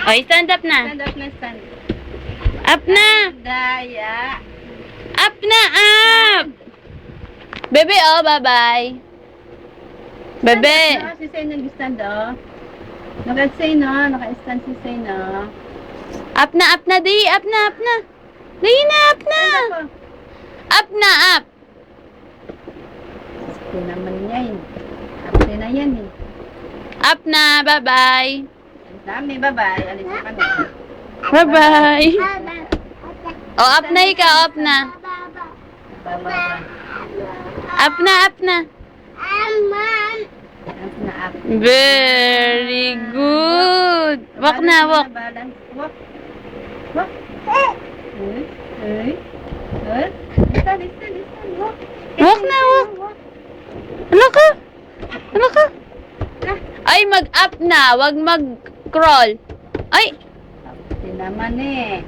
Okay, stand up na. Stand up na, stand. Up na. Daya. Up na, up. Bebe, oh, bye-bye. Bebe. Stand up, no? Si Say nag-stand, oh. Naka-say, no? Naka-stand si Say, no? Up na, di. Up na. Di na, up na. Stand up, oh. Up na, up. Ito naman yan. Ate na yan, eh. Up na, bye-bye. Ang dami, bye-bye. Alis ka na. Bye-bye. Oh, up na ikaw, up na. Bye-bye. Up na, up na. Up na, up. Very good. Walk na, walk. Balance. Walk. Walk. Ay. Listen. Walk. Walk na, walk. Ano ka? Ano ka? Ay, mag-up na. Wag mag-crawl. Ay, Ito naman, eh.